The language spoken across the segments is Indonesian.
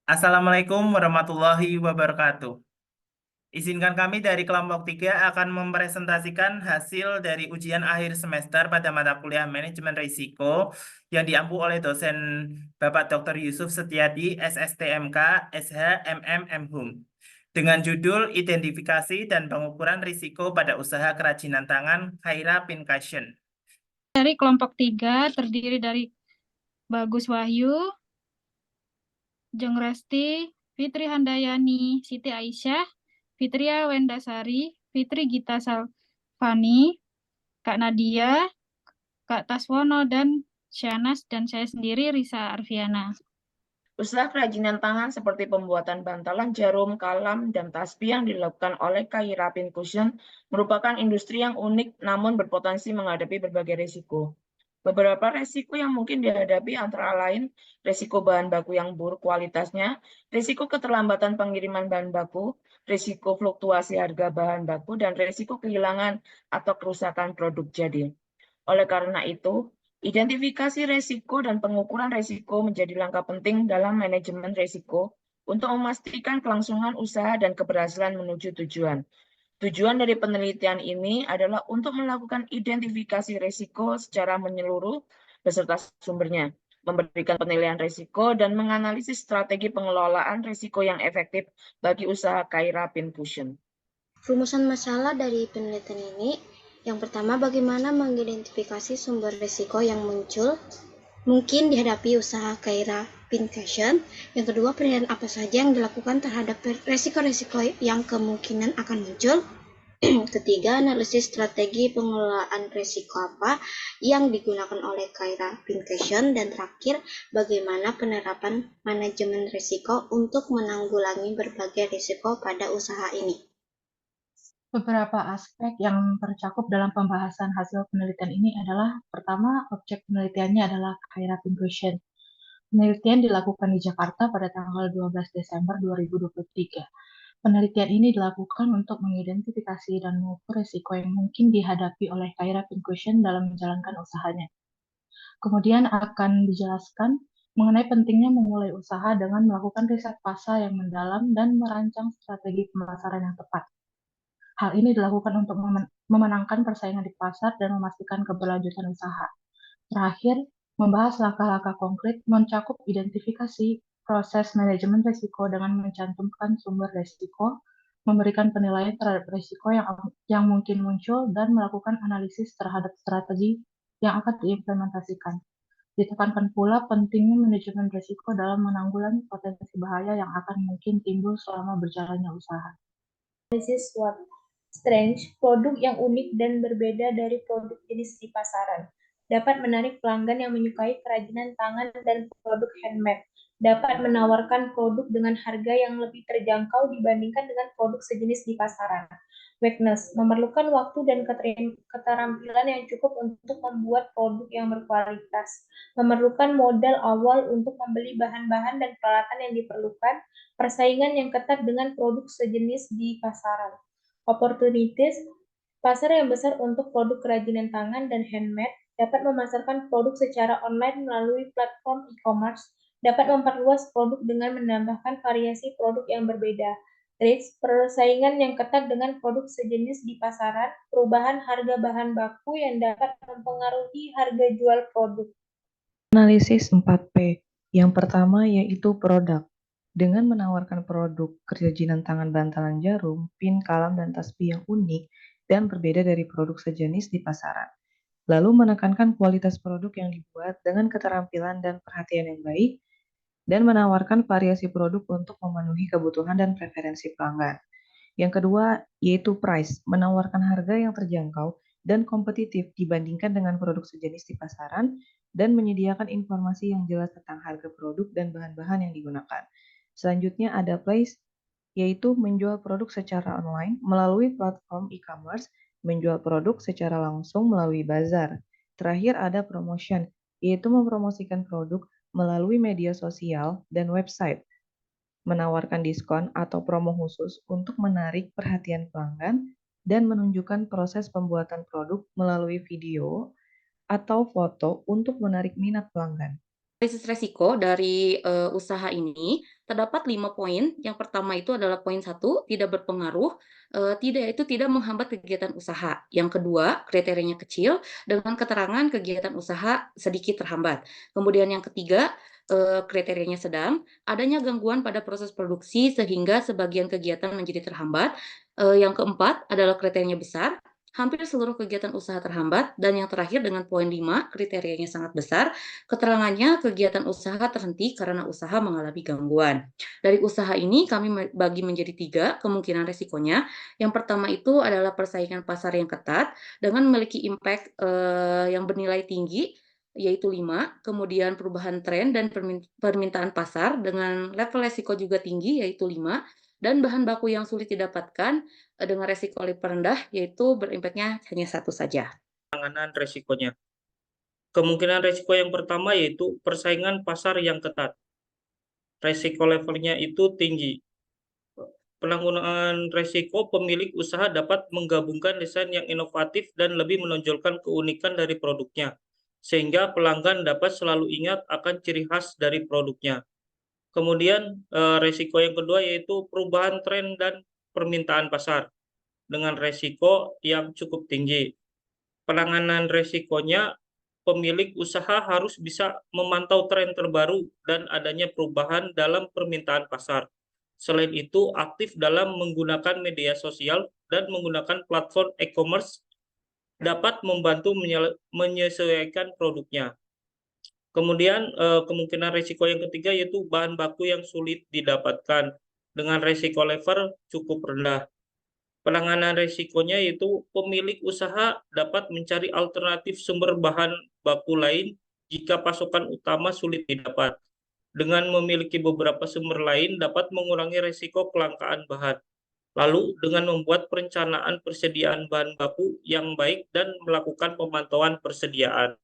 Assalamualaikum warahmatullahi wabarakatuh. Izinkan kami dari kelompok 3 akan mempresentasikan hasil dari ujian akhir semester pada mata kuliah Manajemen Risiko yang diampu oleh dosen Bapak Dr. Yusuf Setiadi, SSTMK, SH, MM, MHUM. Dengan judul Identifikasi dan Pengukuran Risiko pada Usaha Kerajinan Tangan Khaira Pincushion. Dari kelompok 3 terdiri dari Bagus Wahyu, Jeng Resti, Fitri Handayani, Siti Aisyah, Fitria Wendasari, Fitri Gita Salvani, Kak Nadia, Kak Taswono, dan Syanas, dan saya sendiri Risa Arfiana. Usaha kerajinan tangan seperti pembuatan bantalan jarum, kalam, dan tasbih yang dilakukan oleh Khaira Pincushion merupakan industri yang unik namun berpotensi menghadapi berbagai risiko. Beberapa risiko yang mungkin dihadapi antara lain risiko bahan baku yang buruk kualitasnya, risiko keterlambatan pengiriman bahan baku, risiko fluktuasi harga bahan baku, dan risiko kehilangan atau kerusakan produk jadi. Oleh karena itu, identifikasi risiko dan pengukuran risiko menjadi langkah penting dalam manajemen risiko untuk memastikan kelangsungan usaha dan keberhasilan menuju tujuan. Tujuan dari penelitian ini adalah untuk melakukan identifikasi risiko secara menyeluruh beserta sumbernya, memberikan penilaian risiko, dan menganalisis strategi pengelolaan risiko yang efektif bagi usaha Khaira Pincushion. Rumusan masalah dari penelitian ini, yang pertama, bagaimana mengidentifikasi sumber risiko yang mungkin dihadapi usaha Khaira Pincushion. Yang kedua, penilaian apa saja yang dilakukan terhadap risiko-risiko yang kemungkinan akan muncul. Ketiga, analisis strategi pengelolaan risiko apa yang digunakan oleh Khaira Pincushion. Dan terakhir, bagaimana penerapan manajemen risiko untuk menanggulangi berbagai risiko pada usaha ini. Beberapa aspek yang tercakup dalam pembahasan hasil penelitian ini adalah, pertama, objek penelitiannya adalah Khaira Pincushion. Penelitian dilakukan di Jakarta pada tanggal 12 Desember 2023. Penelitian ini dilakukan untuk mengidentifikasi dan mengukur risiko yang mungkin dihadapi oleh Khaira Pincushion dalam menjalankan usahanya. Kemudian akan dijelaskan mengenai pentingnya memulai usaha dengan melakukan riset pasar yang mendalam dan merancang strategi pemasaran yang tepat. Hal ini dilakukan untuk memenangkan persaingan di pasar dan memastikan keberlanjutan usaha. Terakhir, membahas langkah-langkah konkret mencakup identifikasi proses manajemen risiko dengan mencantumkan sumber risiko, memberikan penilaian terhadap risiko yang mungkin muncul, dan melakukan analisis terhadap strategi yang akan diimplementasikan. Ditekankan pula pentingnya manajemen risiko dalam menanggulangi potensi bahaya yang akan mungkin timbul selama berjalannya usaha. Analisis SWOT. Strength, produk yang unik dan berbeda dari produk jenis di pasaran. Dapat menarik pelanggan yang menyukai kerajinan tangan dan produk handmade. Dapat menawarkan produk dengan harga yang lebih terjangkau dibandingkan dengan produk sejenis di pasaran. Weakness, memerlukan waktu dan keterampilan yang cukup untuk membuat produk yang berkualitas. Memerlukan modal awal untuk membeli bahan-bahan dan peralatan yang diperlukan. Persaingan yang ketat dengan produk sejenis di pasaran. Opportunities, pasar yang besar untuk produk kerajinan tangan dan handmade, dapat memasarkan produk secara online melalui platform e-commerce, dapat memperluas produk dengan menambahkan variasi produk yang berbeda. Risks, persaingan yang ketat dengan produk sejenis di pasaran, perubahan harga bahan baku yang dapat mempengaruhi harga jual produk. Analisis 4P. Yang pertama yaitu produk. Dengan menawarkan produk kerajinan tangan bantalan jarum, pin, kalam, dan tasbih yang unik dan berbeda dari produk sejenis di pasaran. Lalu menekankan kualitas produk yang dibuat dengan keterampilan dan perhatian yang baik, dan menawarkan variasi produk untuk memenuhi kebutuhan dan preferensi pelanggan. Yang kedua yaitu price, menawarkan harga yang terjangkau dan kompetitif dibandingkan dengan produk sejenis di pasaran, dan menyediakan informasi yang jelas tentang harga produk dan bahan-bahan yang digunakan. Selanjutnya ada place, yaitu menjual produk secara online melalui platform e-commerce, menjual produk secara langsung melalui bazar. Terakhir ada promotion, yaitu mempromosikan produk melalui media sosial dan website, menawarkan diskon atau promo khusus untuk menarik perhatian pelanggan, dan menunjukkan proses pembuatan produk melalui video atau foto untuk menarik minat pelanggan. Analisis resiko dari usaha ini terdapat 5 poin. Yang pertama itu adalah poin 1, tidak berpengaruh, tidak menghambat kegiatan usaha. Yang kedua, kriterianya kecil dengan keterangan kegiatan usaha sedikit terhambat. Kemudian yang ketiga, kriterianya sedang, adanya gangguan pada proses produksi sehingga sebagian kegiatan menjadi terhambat. Yang keempat adalah kriterianya besar, hampir seluruh kegiatan usaha terhambat. Dan yang terakhir dengan poin 5, kriterianya sangat besar, keterangannya kegiatan usaha terhenti karena usaha mengalami gangguan. Dari usaha ini kami bagi menjadi 3 kemungkinan resikonya. Yang pertama itu adalah persaingan pasar yang ketat dengan memiliki impact yang bernilai tinggi, yaitu 5. Kemudian perubahan tren dan permintaan pasar dengan level resiko juga tinggi, yaitu 5. Dan bahan baku yang sulit didapatkan dengan resiko lebih rendah, yaitu berimpaknya hanya 1 saja. Penanganan resikonya. Kemungkinan resiko yang pertama yaitu persaingan pasar yang ketat. Resiko levelnya itu tinggi. Penanggulangan resiko pemilik usaha dapat menggabungkan desain yang inovatif dan lebih menonjolkan keunikan dari produknya, sehingga pelanggan dapat selalu ingat akan ciri khas dari produknya. Kemudian resiko yang kedua yaitu perubahan tren dan permintaan pasar dengan resiko yang cukup tinggi. Penanganan resikonya, pemilik usaha harus bisa memantau tren terbaru dan adanya perubahan dalam permintaan pasar. Selain itu, aktif dalam menggunakan media sosial dan menggunakan platform e-commerce dapat membantu menyesuaikan produknya. Kemudian kemungkinan risiko yang ketiga yaitu bahan baku yang sulit didapatkan dengan risiko level cukup rendah. Penanganan risikonya yaitu pemilik usaha dapat mencari alternatif sumber bahan baku lain jika pasokan utama sulit didapat. Dengan memiliki beberapa sumber lain dapat mengurangi risiko kelangkaan bahan. Lalu dengan membuat perencanaan persediaan bahan baku yang baik dan melakukan pemantauan persediaan.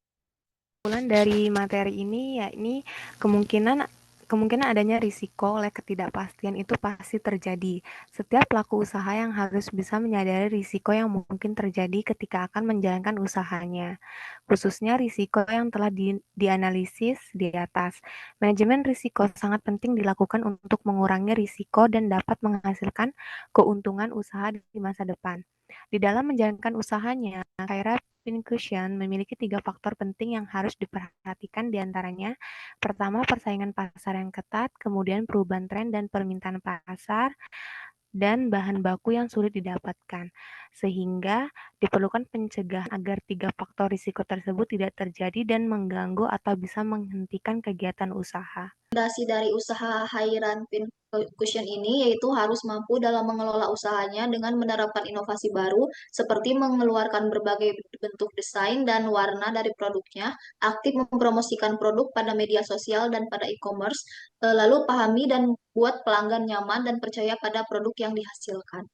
Kesimpulan dari materi ini yakni kemungkinan adanya risiko oleh ketidakpastian itu pasti terjadi. Setiap pelaku usaha yang harus bisa menyadari risiko yang mungkin terjadi ketika akan menjalankan usahanya, khususnya risiko yang telah dianalisis di atas. Manajemen risiko sangat penting dilakukan untuk mengurangi risiko dan dapat menghasilkan keuntungan usaha di masa depan. Di dalam menjalankan usahanya, Khaira Pincushion memiliki 3 faktor penting yang harus diperhatikan diantaranya. Pertama, persaingan pasar yang ketat, kemudian perubahan tren dan permintaan pasar, dan bahan baku yang sulit didapatkan. Sehingga diperlukan pencegahan agar 3 faktor risiko tersebut tidak terjadi dan mengganggu atau bisa menghentikan kegiatan usaha. Fondasi dari usaha Khairan Pincushion ini yaitu harus mampu dalam mengelola usahanya dengan menerapkan inovasi baru seperti mengeluarkan berbagai bentuk desain dan warna dari produknya, aktif mempromosikan produk pada media sosial dan pada e-commerce, lalu pahami dan buat pelanggan nyaman dan percaya pada produk yang dihasilkan.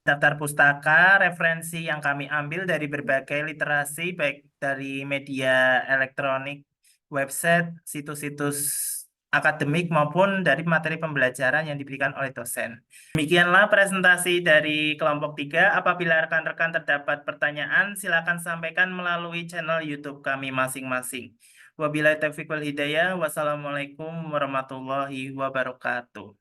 Daftar pustaka, referensi yang kami ambil dari berbagai literasi, baik dari media elektronik, website, situs-situs akademik maupun dari materi pembelajaran yang diberikan oleh dosen. Demikianlah presentasi dari kelompok 3. Apabila rekan-rekan terdapat pertanyaan, silakan sampaikan melalui channel YouTube kami masing-masing. Wabillahi taufiq wal hidayah. Wassalamualaikum warahmatullahi wabarakatuh.